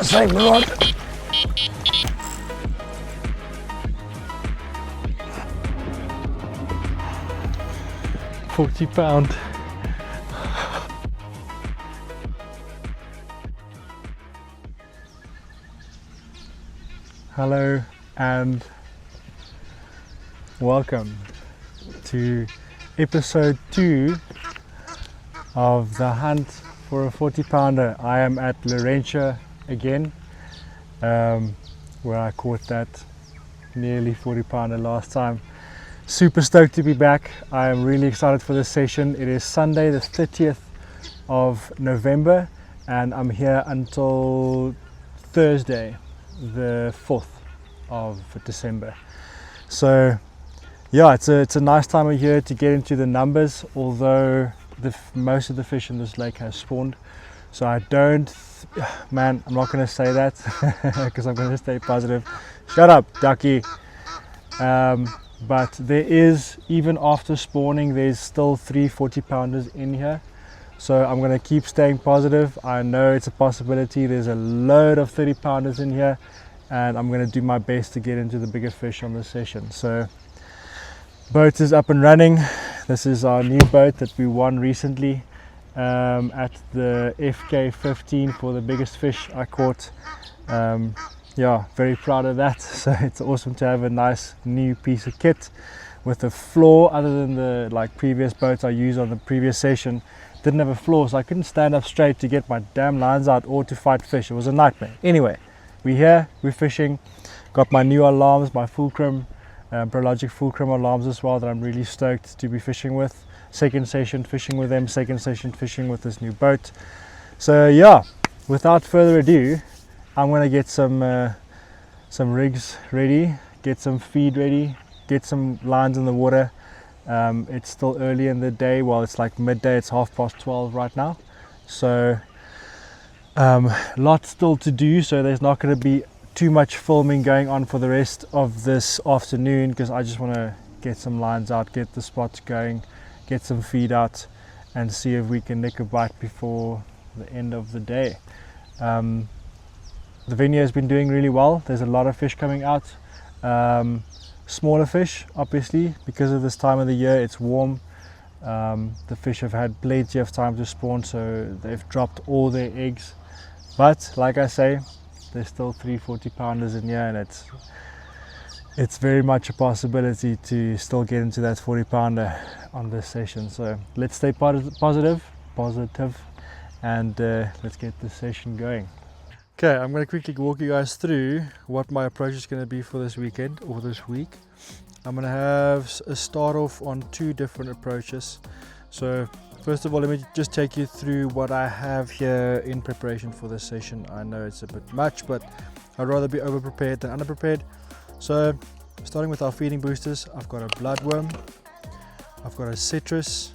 Save the rod. £40. Hello and welcome to episode 2 of the hunt for a 40-pounder. I am at Laurentia again, where I caught that nearly 40-pounder last time. Super stoked to be back. I am really excited for this session. It is Sunday the 30th of November and I'm here until Thursday the 4th of December. So yeah, it's a nice time of year to get into the numbers, although most of the fish in this lake has spawned. So I don't, man, I'm not going to say that because I'm going to stay positive. Shut up, ducky. But there is, even after spawning, there's still 3 40-pounders in here. So I'm going to keep staying positive. I know it's a possibility. There's a load of 30-pounders in here and I'm going to do my best to get into the bigger fish on this session. So boat is up and running. This is our new boat that we won recently at the FK15 for the biggest fish I caught. Yeah, very proud of that. So it's awesome to have a nice new piece of kit with a floor. Other than the previous boats I used on the previous session, didn't have a floor, so I couldn't stand up straight to get my damn lines out or to fight fish. It was a nightmare. Anyway, we're here, we're fishing. Got my new alarms, my fulcrum, Prologic fulcrum alarms as well, that I'm really stoked to be fishing with. Second session fishing with them, second session fishing with this new boat. So yeah, without further ado, I'm gonna get some rigs ready, get some feed ready, get some lines in the water. It's still early in the day. Well, it's like midday, it's 12:30 right now. So lots still to do, so there's not going to be too much filming going on for the rest of this afternoon, because I just want to get some lines out, get the spots going, get some feed out and see if we can nick a bite before the end of the day. The venue has been doing really well. There's a lot of fish coming out. Smaller fish, obviously, because of this time of the year, it's warm. The fish have had plenty of time to spawn, so they've dropped all their eggs. But like I say, there's still 3 40-pounders in here, and it's very much a possibility to still get into that 40-pounder on this session. So let's stay positive, and let's get this session going. Okay, I'm going to quickly walk you guys through what my approach is going to be for this weekend or this week. I'm going to have a start off on 2 different approaches. So first of all, let me just take you through what I have here in preparation for this session. I know it's a bit much, but I'd rather be over prepared than underprepared. So starting with our feeding boosters, I've got a bloodworm, I've got a citrus,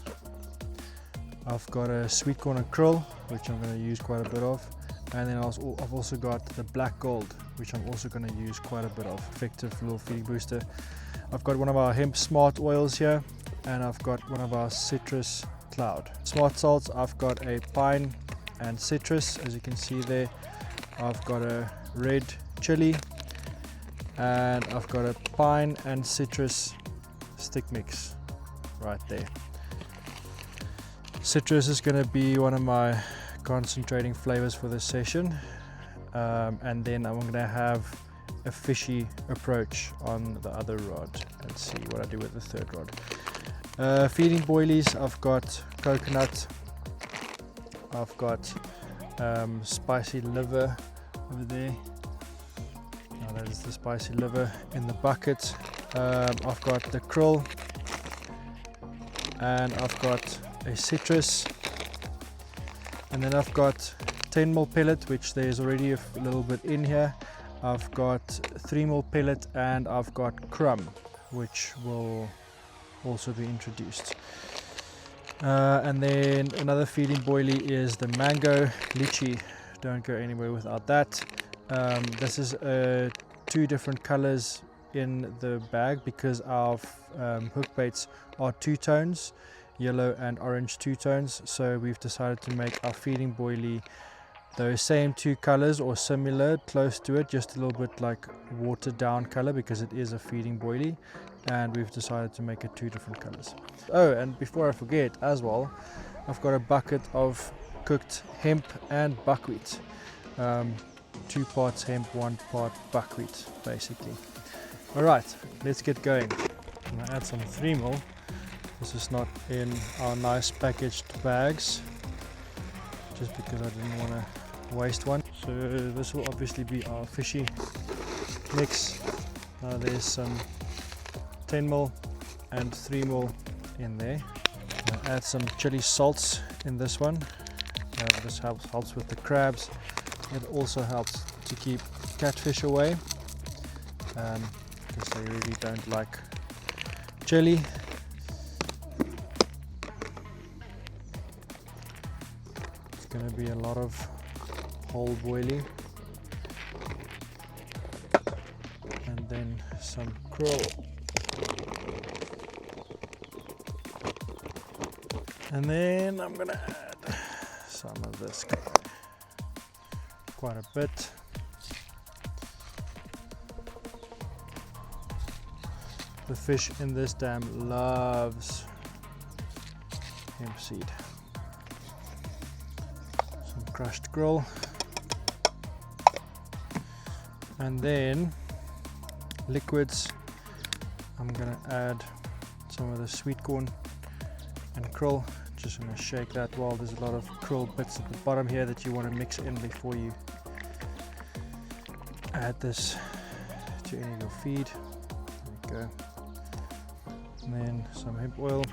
I've got a sweet corn and krill, which I'm going to use quite a bit of. And then I've also got the black gold, which I'm also going to use quite a bit of. Effective little feeding booster. I've got one of our hemp smart oils here, and I've got one of our citrus cloud. Smart salts, I've got a pine and citrus, as you can see there. I've got a red chili, and I've got a pine and citrus stick mix right there. Citrus is going to be one of my concentrating flavors for this session, and then I'm going to have a fishy approach on the other rod and see what I do with the third rod. Feeding boilies, I've got coconut, I've got spicy liver over there. Now that is the spicy liver in the bucket. I've got the krill, and I've got a citrus. And then I've got 10mm pellet, which there's already a little bit in here. I've got 3mm pellet, and I've got crumb, which will also be introduced. And then another feeding boilie is the mango lychee. Don't go anywhere without that. This is 2 different colors in the bag because our hook baits are 2 tones. Yellow and orange 2 tones, so we've decided to make our feeding boilie those same two colors or similar, close to it, just a little bit like watered down color because it is a feeding boilie, and we've decided to make it two different colors. Oh, and before I forget as well, I've got a bucket of cooked hemp and buckwheat. 2 parts hemp, 1 part buckwheat basically. Alright, let's get going. I'm going to add some 3mm. This is not in our nice packaged bags, just because I didn't want to waste one. So this will obviously be our fishy mix. There's some 10mm and 3mm in there. I'm going to add some chili salts in this one. This helps with the crabs. It also helps to keep catfish away, because they really don't like chili. It's going to be a lot of whole boilie, and then some krill, and then I'm going to add some of this guy, quite a bit. The fish in this dam loves hemp seed. Some crushed krill, and then liquids. I'm gonna add some of the sweet corn and krill. Just gonna shake that well. There's a lot of krill bits at the bottom here that you want to mix in before you add this to any of your feed. There we go. And then some hemp oil.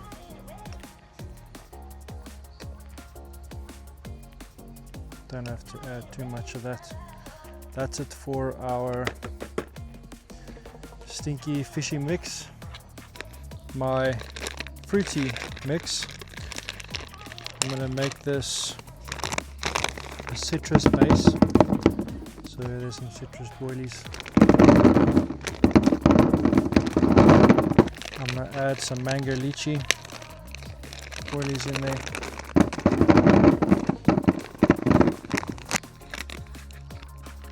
Don't have to add too much of that. That's it for our stinky fishy mix. My fruity mix, I'm going to make this a citrus base. So there's some citrus boilies. I'm going to add some mango lychee boilies in there.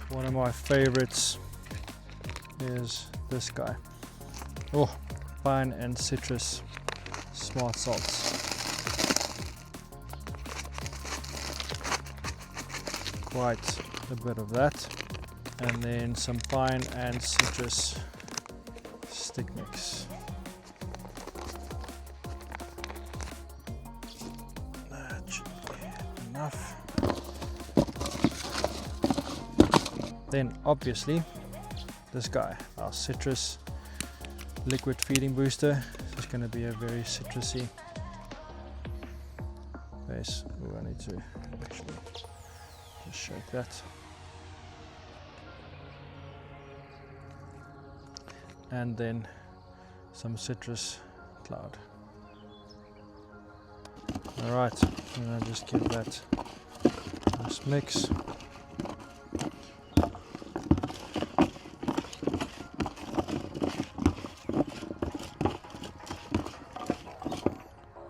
One of my favorites is this guy. Oh, pine and citrus smart salts. Quite a bit of that. And then some pine and citrus stick mix. That should be enough. Then obviously this guy, our citrus liquid feeding booster. It's going to be a very citrusy base. Oh, I need to actually just shake that. And then some citrus cloud. Alright, and I'll just give that a nice mix.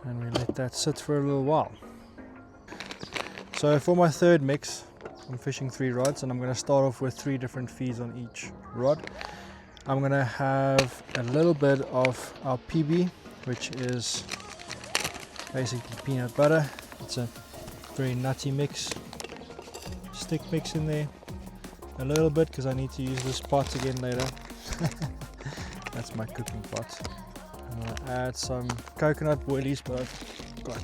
And we let that sit for a little while. So for my third mix, I'm fishing 3 rods, and I'm going to start off with 3 different feeds on each rod. I'm going to have a little bit of our PB, which is basically peanut butter. It's a very nutty mix. Stick mix in there a little bit because I need to use this pot again later. That's my cooking pot. I'm going to add some coconut boilies, but I've got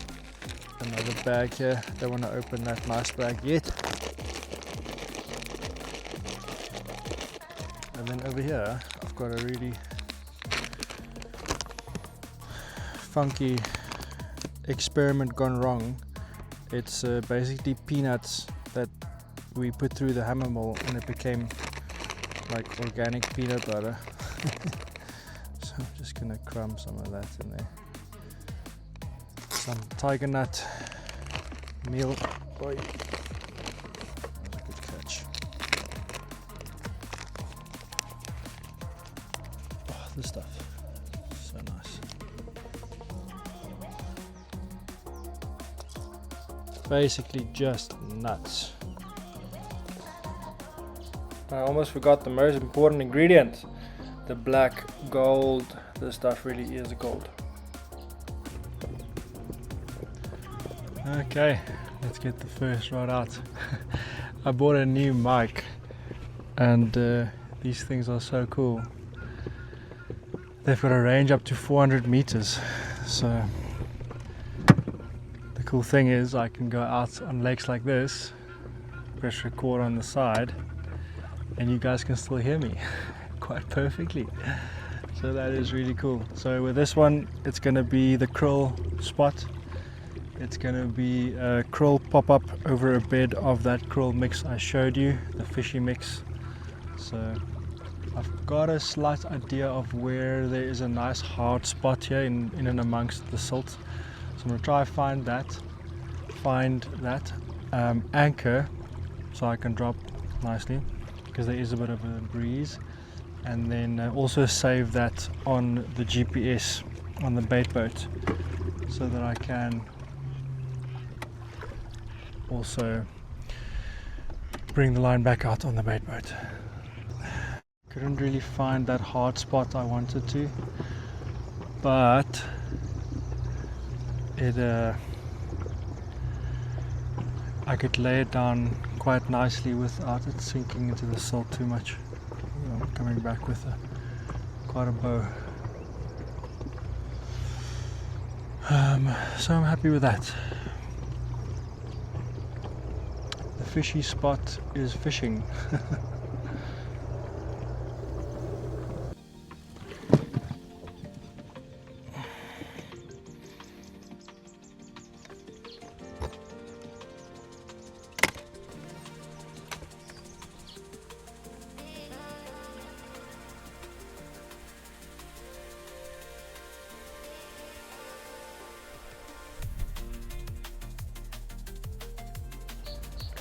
another bag here. Don't want to open that nice bag yet. And then over here I've got a really funky experiment gone wrong. It's basically peanuts that we put through the hammer mill, and it became like organic peanut butter. So I'm just gonna crumb some of that in there. Some tiger nut meal. Boy, that was a good catch. Oh, this stuff is so nice. Basically just nuts. I almost forgot the most important ingredient, the black gold. This stuff really is gold. Okay, let's get the first rod out. I bought a new mic and these things are so cool. They've got a range up to 400 meters, so the cool thing is I can go out on lakes like this, press record on the side, and you guys can still hear me quite perfectly. So that is really cool. So with this one, it's going to be the krill spot. It's going to be a krill pop up over a bed of that krill mix I showed you, the fishy mix. So I've got a slight idea of where there is a nice hard spot here in and amongst the silt. So I'm going to try find that anchor so I can drop nicely, because there is a bit of a breeze, and then also save that on the GPS on the bait boat so that I can also bring the line back out on the bait boat. Couldn't really find that hard spot I wanted to, but I could lay it down quite nicely without it sinking into the silt too much. I'm coming back with quite a bow. So I'm happy with that. The fishy spot is fishing.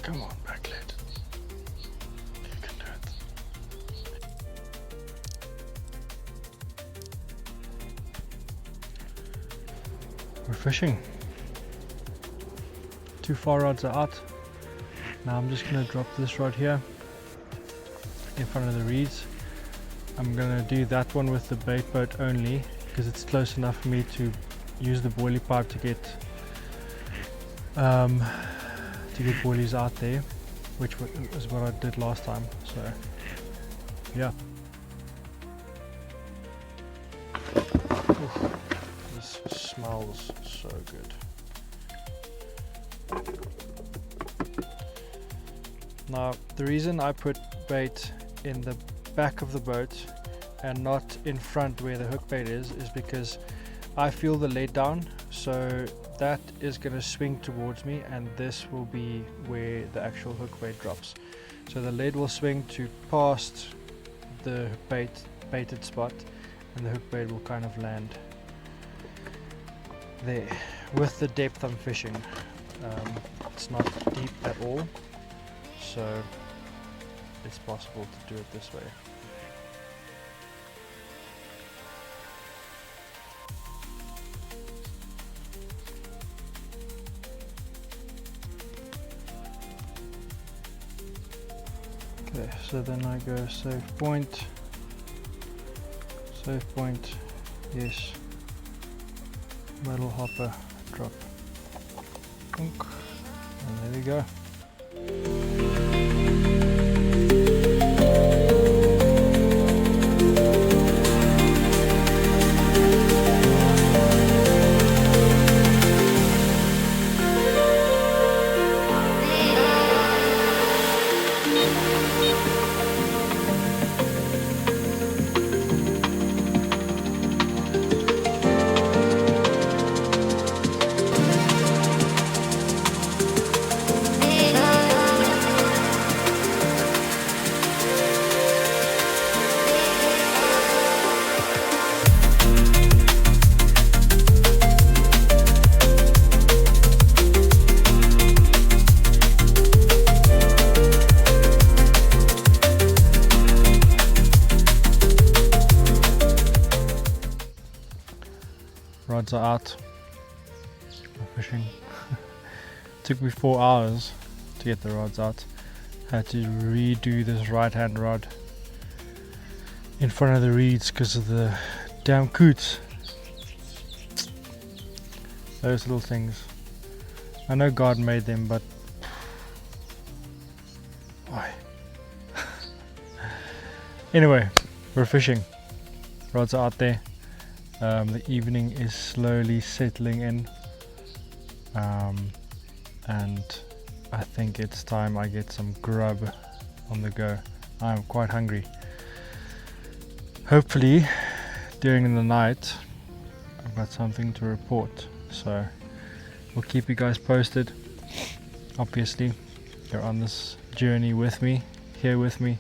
Come on, backlet. You can do it. We're fishing. 2 far rods are out. Now I'm just going to drop this rod here in front of the reeds. I'm going to do that one with the bait boat only, because it's close enough for me to use the boilie pipe to get boilies out there, which is what I did last time. So yeah. Oof, this smells so good. Now the reason I put bait in the back of the boat and not in front where the hook bait is because I feel the lead down, so that is going to swing towards me, and this will be where the actual hook bait drops. So the lead will swing to past the baited spot, and the hook bait will kind of land there. With the depth I'm fishing, it's not deep at all, so it's possible to do it this way. Okay, so then I go save point, yes, metal hopper, drop, and there we go. Rods are out. I'm fishing. Took me 4 hours to get the rods out. Had to redo this right hand rod in front of the reeds because of the damn coots. Those little things. I know God made them, but why? Anyway, we're fishing. Rods are out there. The evening is slowly settling in, and I think it's time I get some grub on the go. I'm quite hungry. Hopefully during the night I've got something to report, so we'll keep you guys posted. Obviously you're on this journey with me, here with me,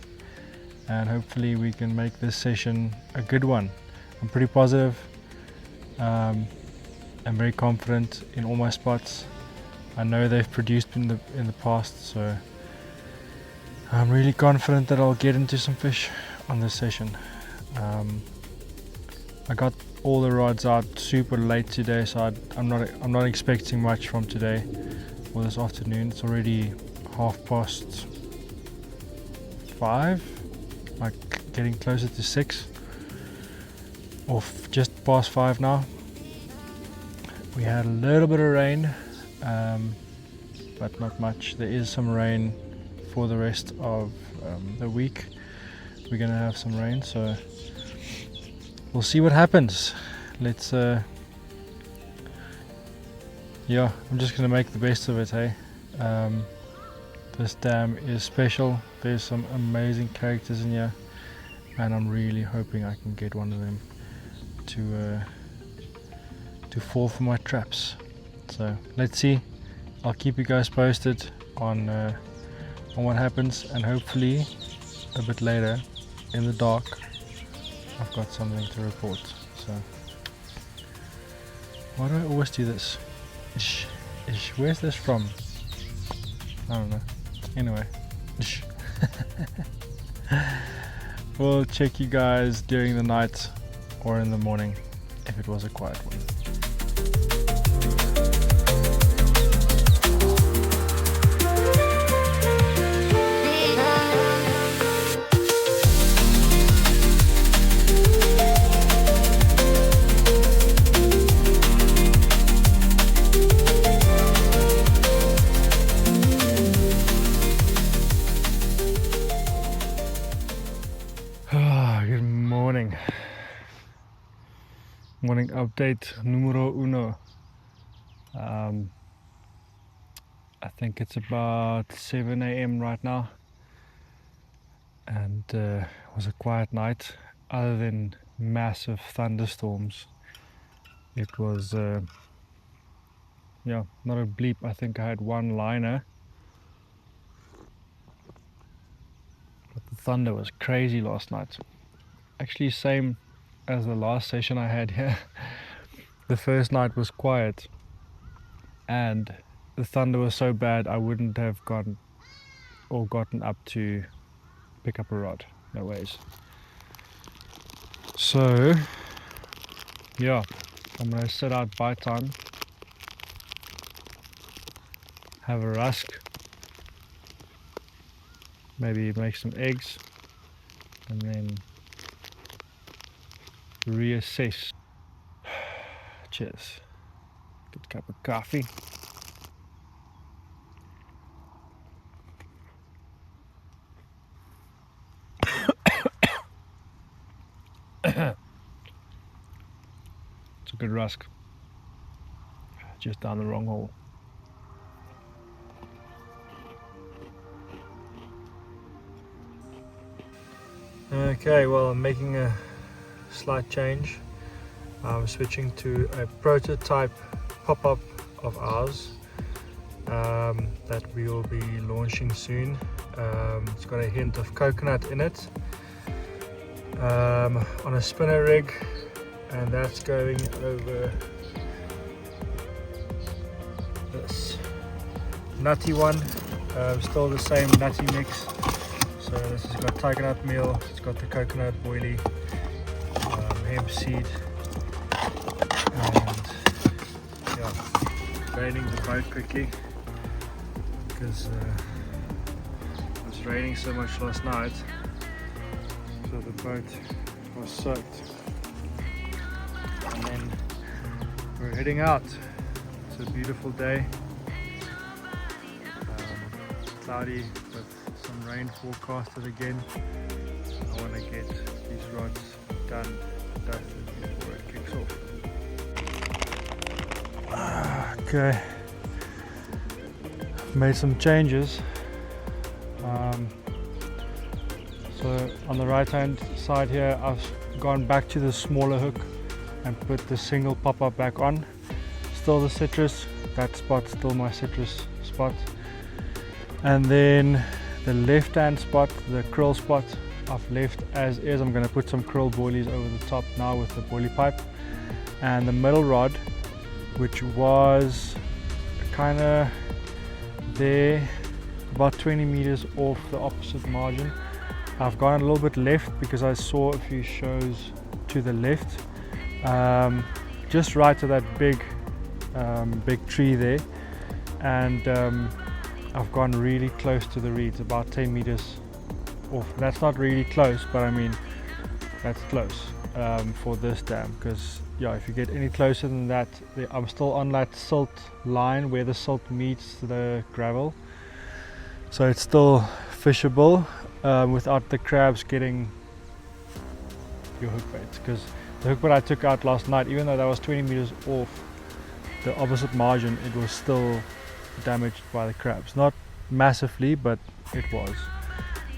and hopefully we can make this session a good one. I'm pretty positive. I'm very confident in all my spots. I know they've produced in the past, so I'm really confident that I'll get into some fish on this session. I got all the rods out super late today, so I'm not expecting much from today or this afternoon. It's already 5:30, like getting closer to 6, or just past 5 now. We had a little bit of rain, but not much. There is some rain for the rest of the week. We're gonna have some rain, so we'll see what happens. Let's yeah, I'm just gonna make the best of it, hey. This dam is special. There's some amazing characters in here, and I'm really hoping I can get one of them to fall for my traps. So let's see. I'll keep you guys posted on what happens, and hopefully a bit later in the dark I've got something to report. So why do I always do this? Where's this from? I don't know. Anyway, we'll check you guys during the night or in the morning if it was a quiet one. Good morning. Morning update numero uno. I think it's about 7 a.m. right now, and it was a quiet night other than massive thunderstorms. It was yeah, not a bleep. I think I had one liner, but the thunder was crazy last night. Actually same as the last session I had here. The first night was quiet and the thunder was so bad I wouldn't have gotten up to pick up a rod. No ways. So yeah, I'm gonna set out bite time, have a rusk, maybe make some eggs, and then reassess. Cheers. Good cup of coffee. It's a good rusk. Just down the wrong hole. Okay, well, I'm making a slight change. I'm switching to a prototype pop-up of ours that we will be launching soon. It's got a hint of coconut in it, on a spinner rig, and that's going over this nutty one. Still the same nutty mix. So this has got tiger meal, it's got the coconut boilie, hemp seed, and yeah, draining the boat quickly because as was raining so much last night, so the boat was soaked. And then we're heading out. It's a beautiful day, cloudy with some rain forecasted again. I want to get these rods done before it kicks off. Okay, made some changes. So on the right hand side here, I've gone back to the smaller hook and put the single pop-up back on. Still the citrus, that spot still my citrus spot. And then the left hand spot, the krill spot, I've left as is. I'm going to put some krill boilies over the top now with the boilie pipe. And the middle rod, which was kind of there about 20 meters off the opposite margin, I've gone a little bit left because I saw a few shows to the left, just right to that big tree there, and I've gone really close to the reeds, about 10 meters off. That's not really close, but I mean that's close for this dam, because yeah, if you get any closer than that, I'm still on that silt line where the silt meets the gravel, so it's still fishable without the crabs getting your hook baits. Because the hook bait I took out last night, even though that was 20 meters off the opposite margin, it was still damaged by the crabs. Not massively, but it was.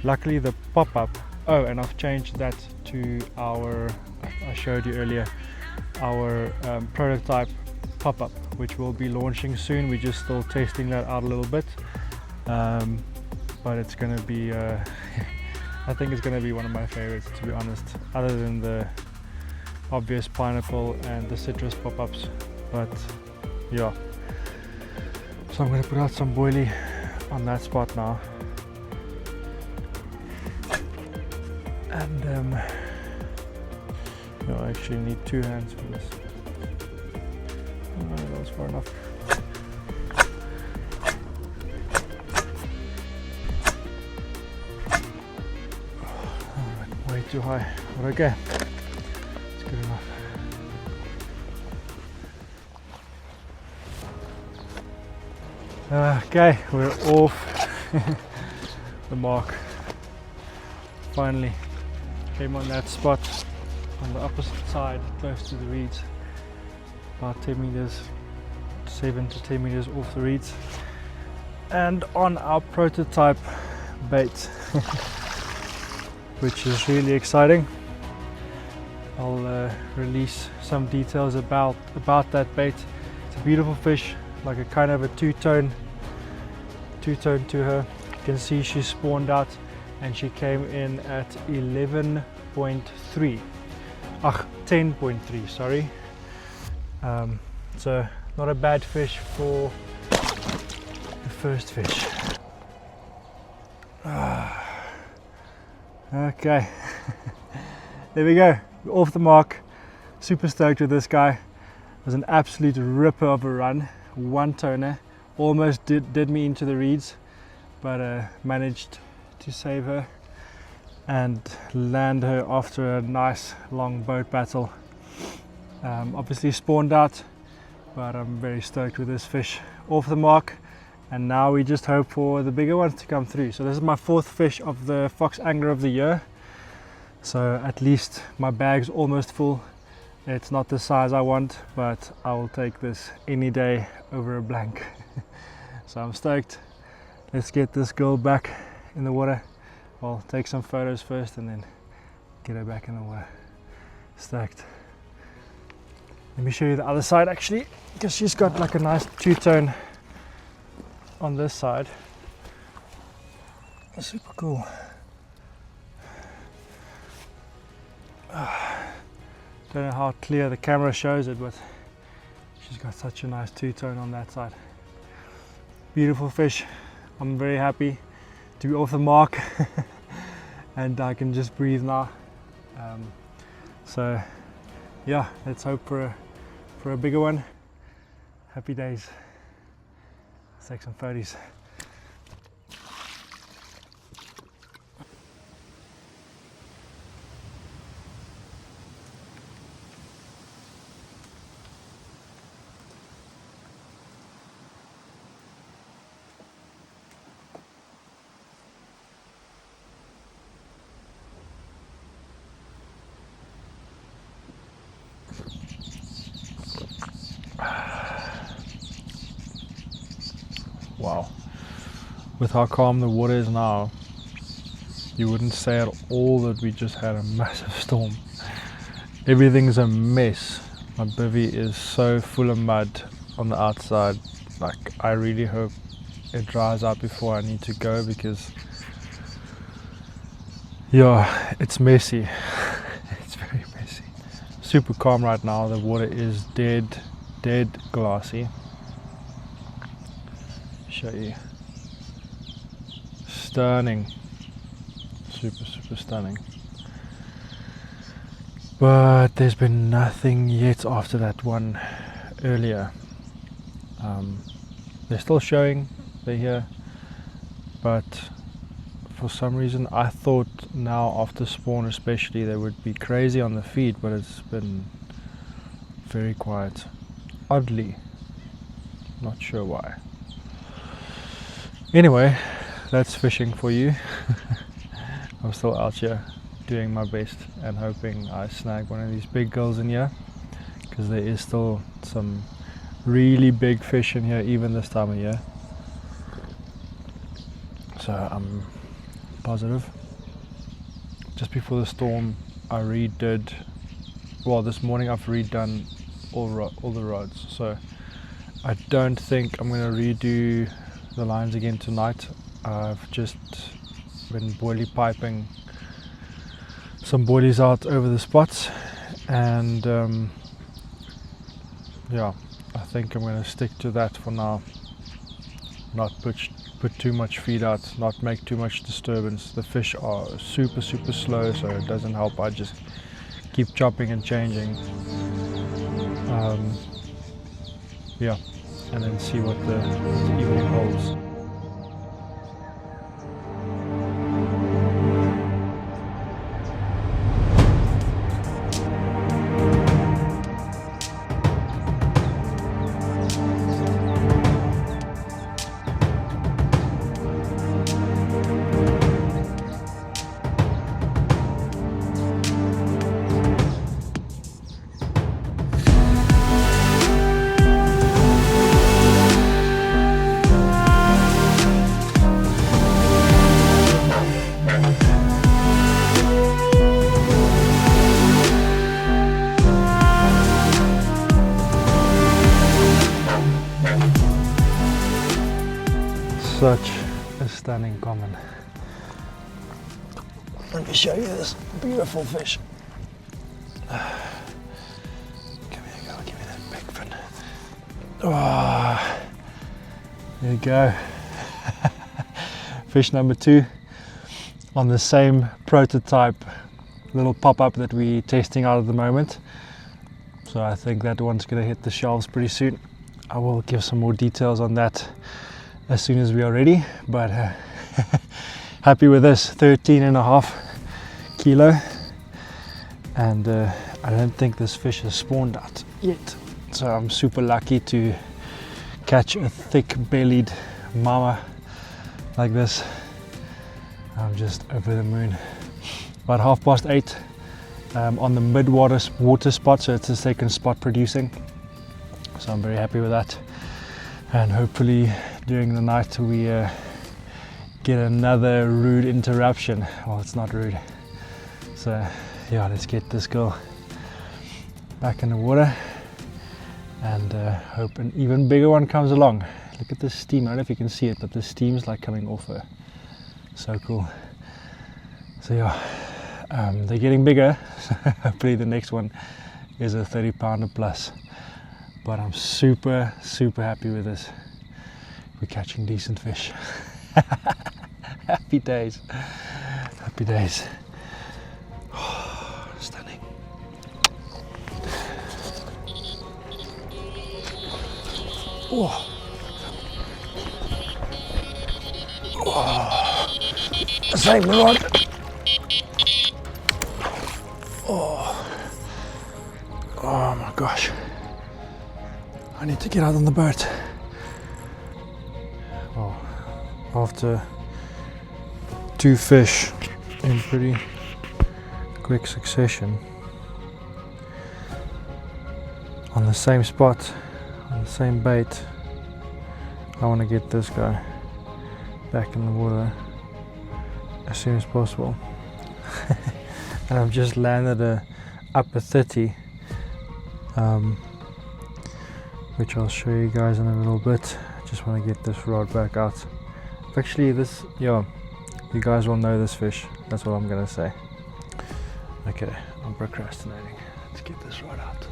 Luckily the pop-up, oh, and I've changed that to our, I showed you earlier, our prototype pop-up, which will be launching soon. We're just still testing that out a little bit, but it's going to be I think it's going to be one of my favorites, to be honest, other than the obvious pineapple and the citrus pop-ups. But yeah, so I'm going to put out some boilie on that spot now, and no, I actually need 2 hands for this. Oh, that was far enough. Way too high, but okay, it's good enough. Okay, we're off the mark. Finally came on that spot on the opposite side, close to the reeds, about 10 meters, 7 to 10 meters off the reeds, and on our prototype bait. Which is really exciting. I'll release some details about that bait. It's a beautiful fish, like a kind of a two-tone to her. You can see she spawned out and she came in at 11.3. 10.3, sorry. So not a bad fish for the first fish. Okay, there we go, we're off the mark. Super stoked with this guy. It was an absolute ripper of a run. 1 toner, almost did me into the reeds, but managed to save her and land her after a nice long boat battle. Obviously spawned out, but I'm very stoked with this fish. Off the mark, and now we just hope for the bigger ones to come through. So this is my 4th fish of the Fox Angler of the Year. So at least my bag's almost full. It's not the size I want, but I will take this any day over a blank. So I'm stoked. Let's get this girl back in the water. I'll take some photos first and then get her back in the water. Stoked. Let me show you the other side actually, because she's got like a nice two-tone on this side. Super cool. Don't know how clear the camera shows it, but she's got such a nice two-tone on that side. Beautiful fish. I'm very happy to be off the mark and I can just breathe now. So yeah, let's hope for a bigger one. Happy days. Let's take some photos. wow. With how calm the water is now, you wouldn't say at all that we just had a massive storm. Everything's a mess. My bivvy is so full of mud on the outside. Like, I really hope it dries out before I need to go, because yeah, it's messy. It's very messy. Super calm right now. The water is dead glassy. Show you. Stunning. Super stunning. But there's been nothing yet after that one earlier. They're still showing, they're here, but for some reason I thought now after spawn especially they would be crazy on the feed, but it's been very quiet. Oddly, not sure why. Anyway, that's fishing for you. I'm still out here doing my best and hoping I snag one of these big gulls in here, because there is still some really big fish in here even this time of year. So I'm positive. Just before the storm I redid, well, this morning I've redone all the rods, so I don't think I'm going to redo the lines again tonight. I've just been boilie piping some boilies out over the spots, and yeah, I think I'm going to stick to that for now. Not put too much feed out, not make too much disturbance. The fish are super slow, so it doesn't help. I just keep chopping and changing. Yeah, and then see what the evening holds. Such a stunning common. Let me show you this beautiful fish. Come here, girl, give me that big fin. Oh, there you go. Fish number 2 on the same prototype little pop-up that we're testing out at the moment. So I think that one's going to hit the shelves pretty soon. I will give some more details on that as soon as we are ready, but happy with this 13.5 kilo, and I don't think this fish has spawned out yet, so I'm super lucky to catch a thick bellied mama like this. I'm just over the moon. About 8:30 on the mid-water spot, so it's the second spot producing, so I'm very happy with that. And hopefully during the night we get another rude interruption. Well, it's not rude. So yeah, let's get this girl back in the water and hope an even bigger one comes along. Look at this steam. I don't know if you can see it, but the steam's like coming off her. So cool. So yeah, they're getting bigger. Hopefully the next one is a 30-pounder plus. But I'm super happy with this. We're catching decent fish. Happy days. Happy days. Oh, stunning. Oh. Oh. Same rod. Oh. Oh my gosh. I need to get out on the boat. Well, after 2 fish in pretty quick succession on the same spot, on the same bait, I want to get this guy back in the water as soon as possible. And I've just landed a upper 30, which I'll show you guys in a little bit. I just want to get this rod back out. Actually, this, yeah, you guys will know this fish. That's what I'm gonna say. Okay, I'm procrastinating. Let's get this rod out.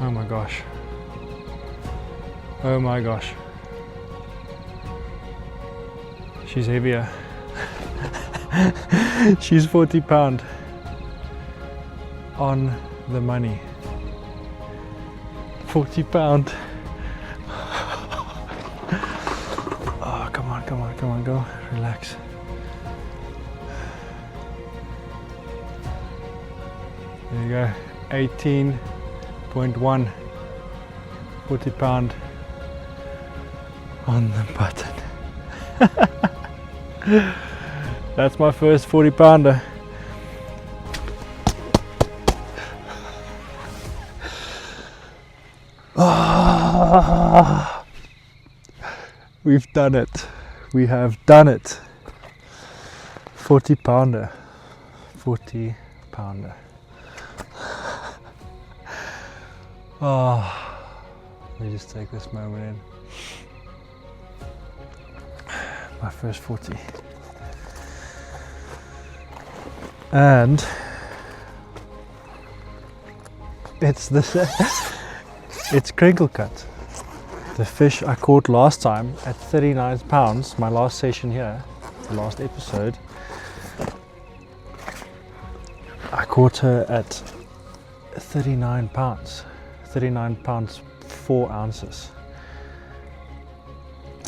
Oh my gosh. Oh my gosh. She's heavier. She's 40 pound on the money. 40 pound. Oh, come on, come on, come on, go. Relax. There you go. 18.1. 40 pound on the button. That's my first 40 pounder. Ah, we've done it. We have done it. 40 pounder. 40 pounder. Oh, let me just take this moment in. My first 40. And it's it's crinkle cut. The fish I caught last time at 39 pounds, my last session here, the last episode, I caught her at 39 pounds. 39 pounds 4 ounces,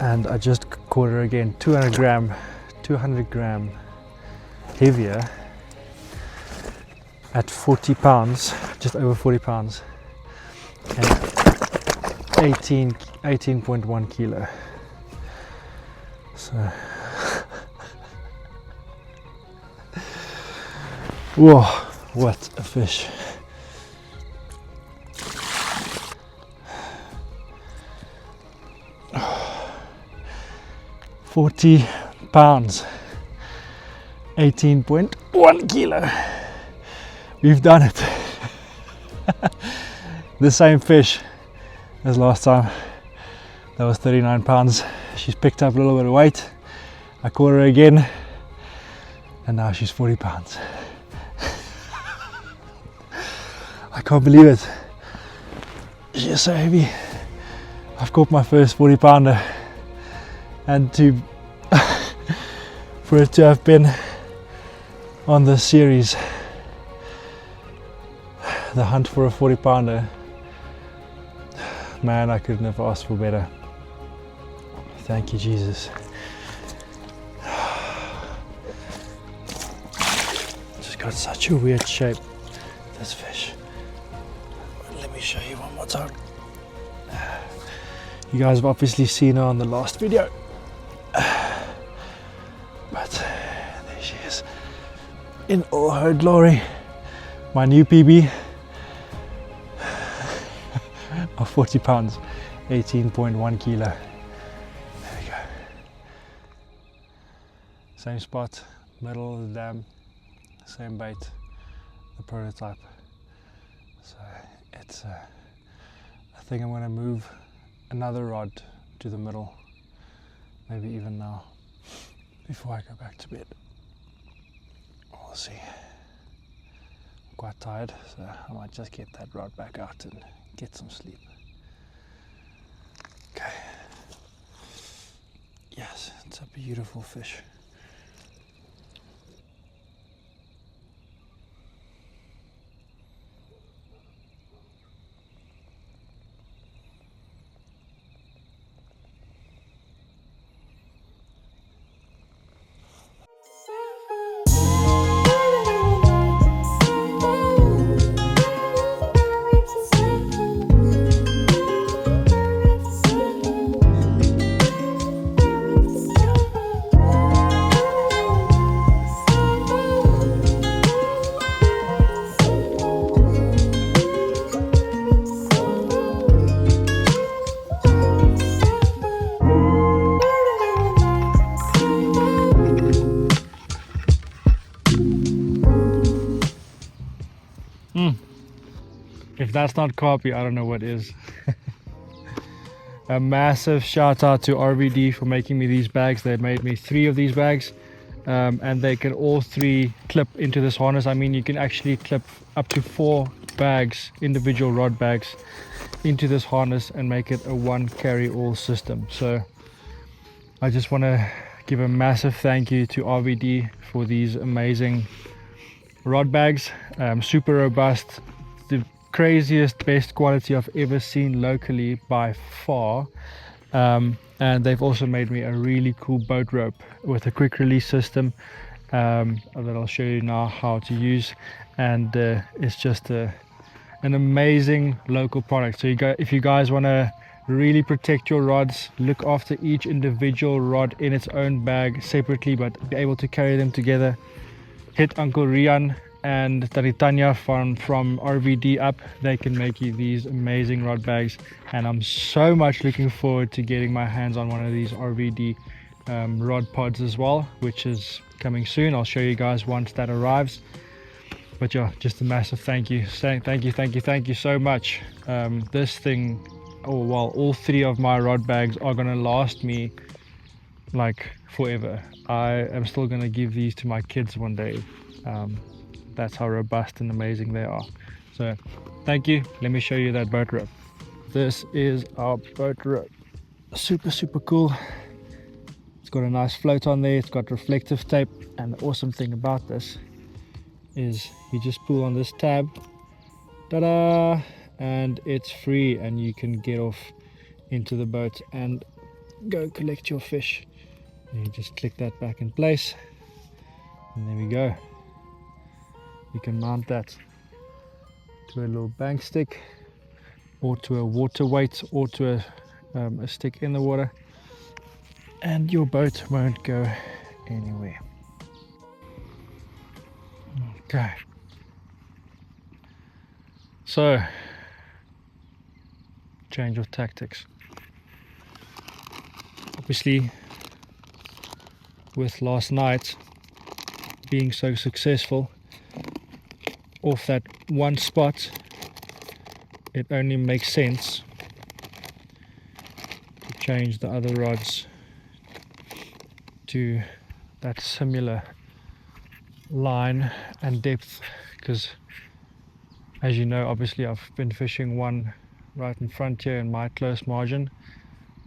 and I just caught her again 200 gram heavier at 40 pounds, just over 40 pounds, and 18.1 kilo. So whoa, what a fish. £40, 18.1 kilo. We've done it. The same fish as last time. That was 39 pounds. She's picked up a little bit of weight. I caught her again, and now she's 40 pounds. I can't believe it. She's so heavy. I've caught my first 40 pounder. And for it to have been on this series, the hunt for a 40 pounder, man, I couldn't have asked for better. Thank you, Jesus. Just got such a weird shape, this fish. Let me show you one more time. You guys have obviously seen her on the last video. But there she is in all her glory. My new PB of 40 pounds, 18.1 kilo. There we go. Same spot, middle of the dam, same bait, the prototype. So it's I think I'm going to move another rod to the middle, maybe even now, before I go back to bed. We'll see. I'm quite tired, so I might just get that rod back out and get some sleep. Okay. Yes, it's a beautiful fish. If that's not Carpy, I don't know what is. A massive shout out to RVD for making me these bags. They made me 3 of these bags, and they can all 3 clip into this harness. I mean, you can actually clip up to 4 bags, individual rod bags, into this harness and make it a 1 carry all system. So I just want to give a massive thank you to RVD for these amazing rod bags. Super robust, the craziest, best quality I've ever seen locally by far. And they've also made me a really cool boat rope with a quick release system that I'll show you now how to use. And it's just an amazing local product. So if you guys want to really protect your rods, look after each individual rod in its own bag separately, but be able to carry them together, hit Uncle Rian and Taritanya from RVD up. They can make you these amazing rod bags, and I'm so much looking forward to getting my hands on one of these RVD rod pods as well, which is coming soon. I'll show you guys once that arrives. But yeah, just a massive thank you, thank you so much. This thing, all 3 of my rod bags are gonna last me like forever. I am still gonna give these to my kids one day. That's how robust and amazing they are. So thank you. Let me show you that boat rope. This is our boat rope. Super cool. It's got a nice float on there. It's got reflective tape, and the awesome thing about this is you just pull on this tab, ta-da, and it's free, and you can get off into the boat and go collect your fish. And you just click that back in place, and there we go. You can mount that to a little bank stick, or to a water weight, or to a stick in the water, and your boat won't go anywhere. Okay, so change of tactics. Obviously, with last night being so successful off that one spot, it only makes sense to change the other rods to that similar line and depth, because as you know, obviously I've been fishing one right in front here in my close margin,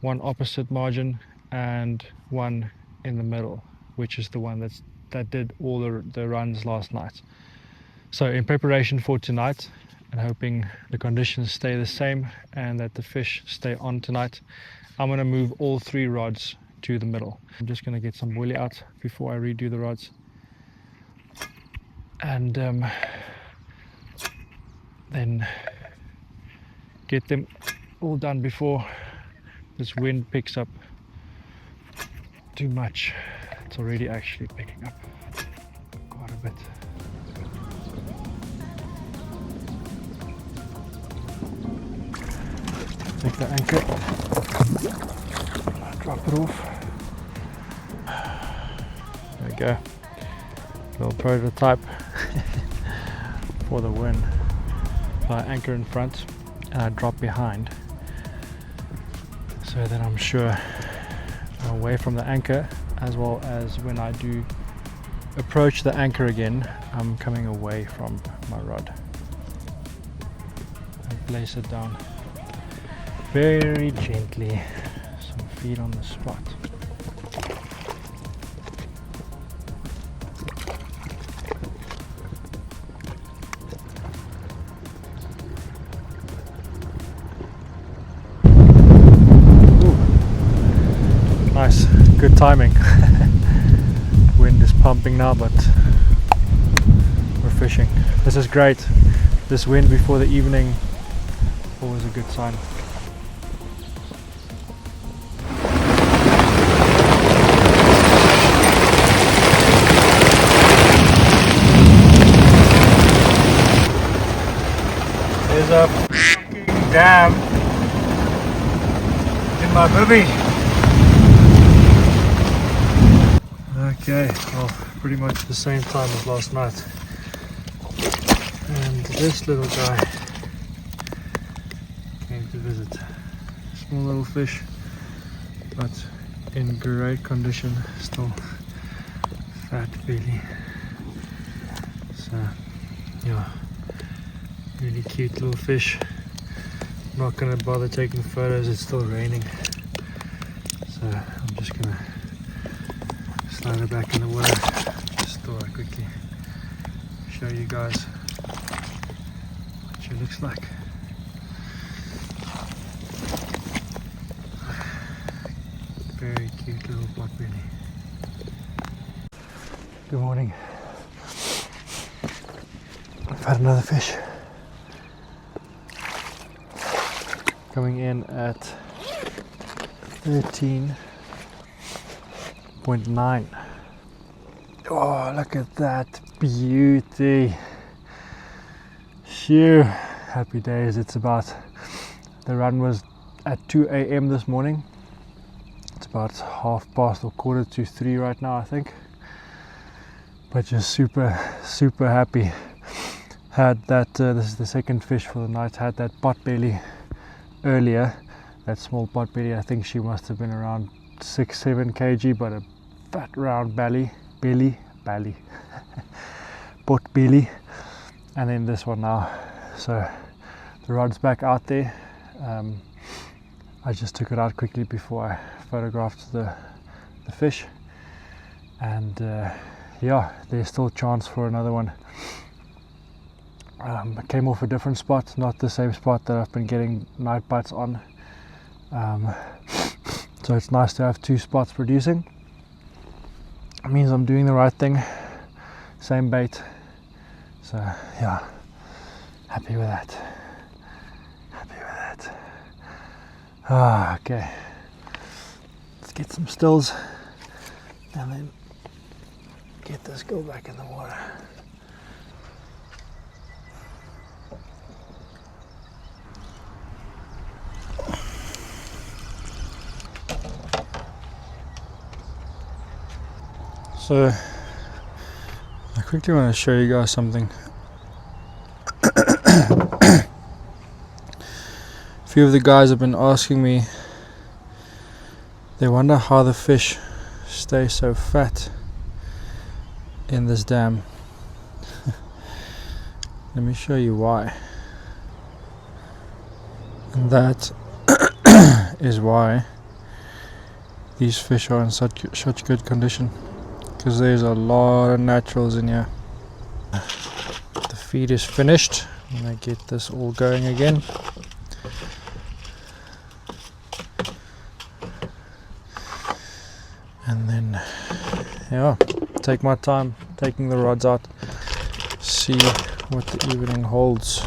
one opposite margin, and one in the middle, which is the one that did all the runs last night. So in preparation for tonight, and hoping the conditions stay the same and that the fish stay on tonight, I'm going to move all 3 rods to the middle. I'm just going to get some woolly out before I redo the rods, and then get them all done before this wind picks up too much. It's already actually picking up quite a bit. Take the anchor, drop it off. There we go. Little prototype for the win. So I anchor in front and I drop behind, so that I'm sure I'm away from the anchor, as well as when I do approach the anchor again, I'm coming away from my rod. And place it down very gently, some feet on the spot. Nice, good timing. Wind is pumping now, but we're fishing. This is great. This wind before the evening, always a good sign. There's a fucking dam in my booby. Okay, well, pretty much the same time as last night. And this little guy visit. Small little fish, but in great condition still. Fat belly. So yeah, really cute little fish. Not gonna bother taking photos, it's still raining. So I'm just gonna slide her back in the water. Just thought I'd quickly show you guys what she looks like. Very cute little potbelly. Good morning. I've had another fish. Coming in at 13.9. Oh, look at that beauty. Shoo, happy days. It's about, the run was at 2 a.m. this morning. It's about 3:30 or 2:45 right now, I think. But just super happy. Had that, this is the second fish for the night, had that potbelly earlier. That small potbelly, I think she must have been around 6-7 kg, but a fat round belly, potbelly. And then this one now. So the rod's back out there. I just took it out quickly before I photographed the fish. And yeah, there's still a chance for another one. I came off a different spot, not the same spot that I've been getting night bites on. So it's nice to have two spots producing. It means I'm doing the right thing. Same bait. So yeah, happy with that. Okay. Let's get some stills and then get this girl back in the water. So I quickly want to show you guys something. A few of the guys have been asking me, they wonder how the fish stay so fat in this dam. Let me show you why. And that is why these fish are in such good condition, because there's a lot of naturals in here. The feed is finished. I'm gonna get this all going again. And then yeah, take my time taking the rods out, see what the evening holds.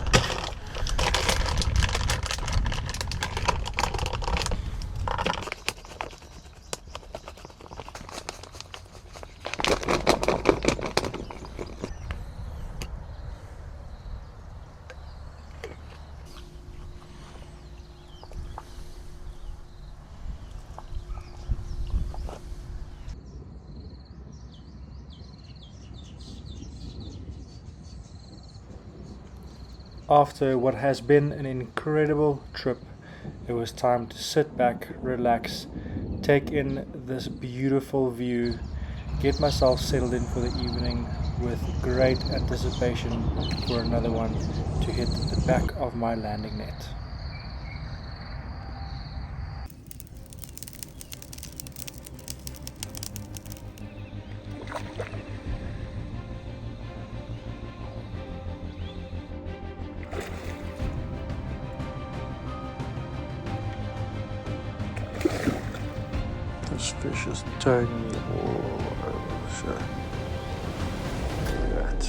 After what has been an incredible trip, it was time to sit back, relax, take in this beautiful view, get myself settled in for the evening with great anticipation for another one to hit the back of my landing net. This fish is tagging me all over the show. Look at that.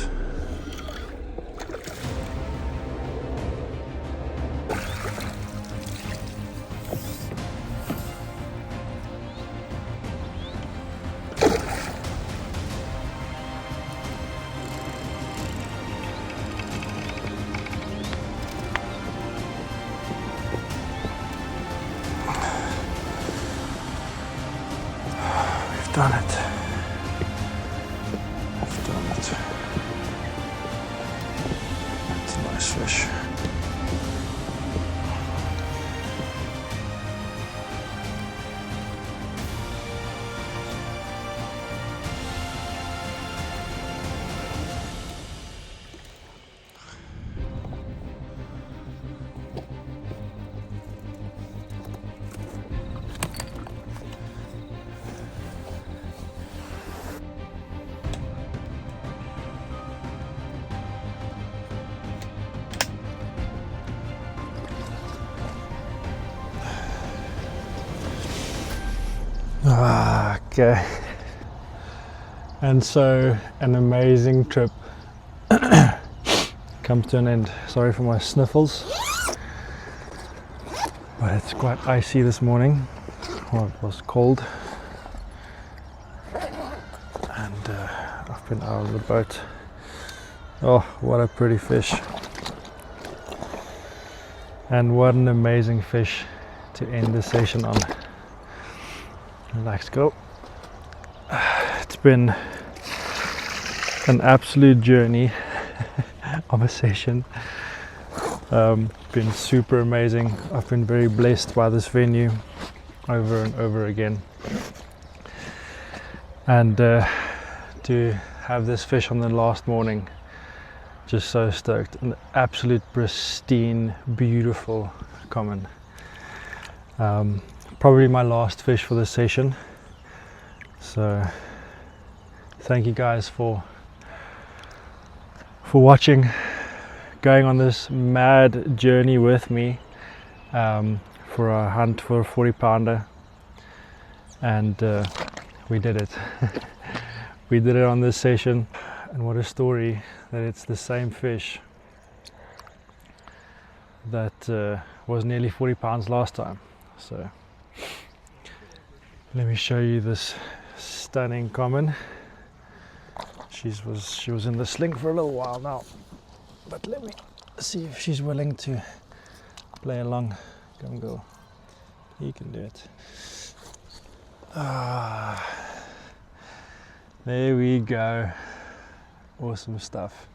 Done it. I've done it. It's a nice fish. Okay. And so an amazing trip comes to an end. Sorry for my sniffles, but it's quite icy this morning. Well, it was cold, and I've been out of the boat. Oh, what a pretty fish, and what an amazing fish to end the session on. Let's go. It's been an absolute journey of a session. Been super amazing. I've been very blessed by this venue over and over again, and to have this fish on the last morning, just so stoked. An absolute pristine, beautiful common. Probably my last fish for this session, so thank you guys for watching, going on this mad journey with me for a hunt for a 40 pounder, and we did it. We did it on this session, and what a story that it's the same fish that was nearly 40 pounds last time. So let me show you this stunning common. She was in the sling for a little while now, but let me see if she's willing to play along. Come girl, you can do it. There we go. Awesome stuff.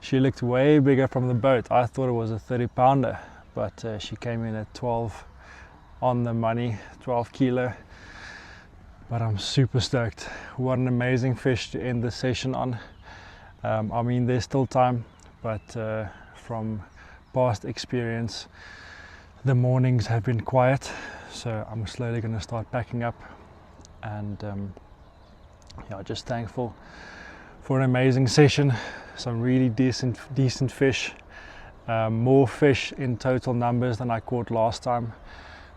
She looked way bigger from the boat. I thought it was a 30 pounder, but she came in at 12 on the money, 12 kilo. But I'm super stoked. What an amazing fish to end the session on. I mean, there's still time, but from past experience, the mornings have been quiet, so I'm slowly going to start packing up, and yeah, just thankful for an amazing session. Some really decent fish, more fish in total numbers than I caught last time.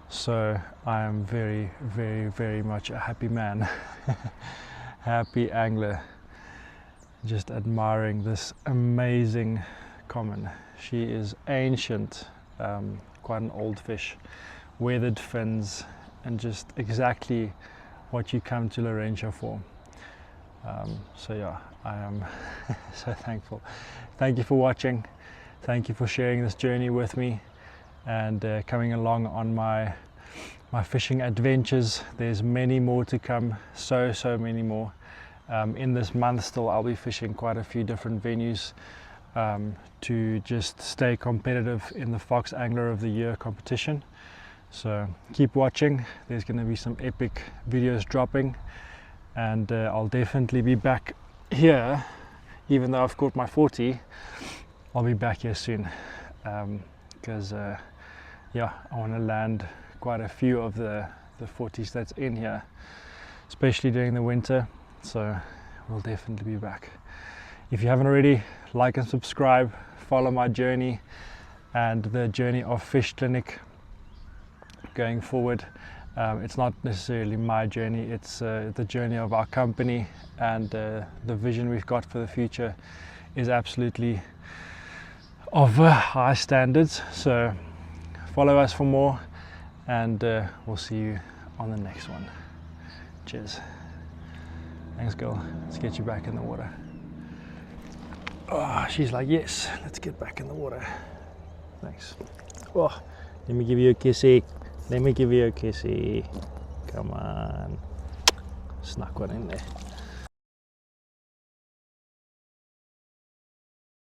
So I am very, very, very much a happy man. Happy angler, just admiring this amazing common. She is ancient, quite an old fish, weathered fins, and just exactly what you come to Laurentia for. So yeah, I am so thankful. Thank you for watching. Thank you for sharing this journey with me, and coming along on my fishing adventures. There's many more to come, so many more. In this month still I'll be fishing quite a few different venues to just stay competitive in the Fox Angler of the Year competition. So keep watching, there's going to be some epic videos dropping, and I'll definitely be back here. Even though I've caught my 40, I'll be back here soon, because yeah, I want to land quite a few of the 40s that's in here, especially during the winter. So we'll definitely be back. If you haven't already, like and subscribe, follow my journey and the journey of Fish Clinic going forward. It's not necessarily my journey, it's the journey of our company, and the vision we've got for the future is absolutely of high standards. So follow us for more, and we'll see you on the next one. Cheers. Thanks girl, let's get you back in the water. Oh, she's like, yes, let's get back in the water. Thanks. Oh, let me give you a kissy. Let me give you a kissy. Come on. Snuck one in there.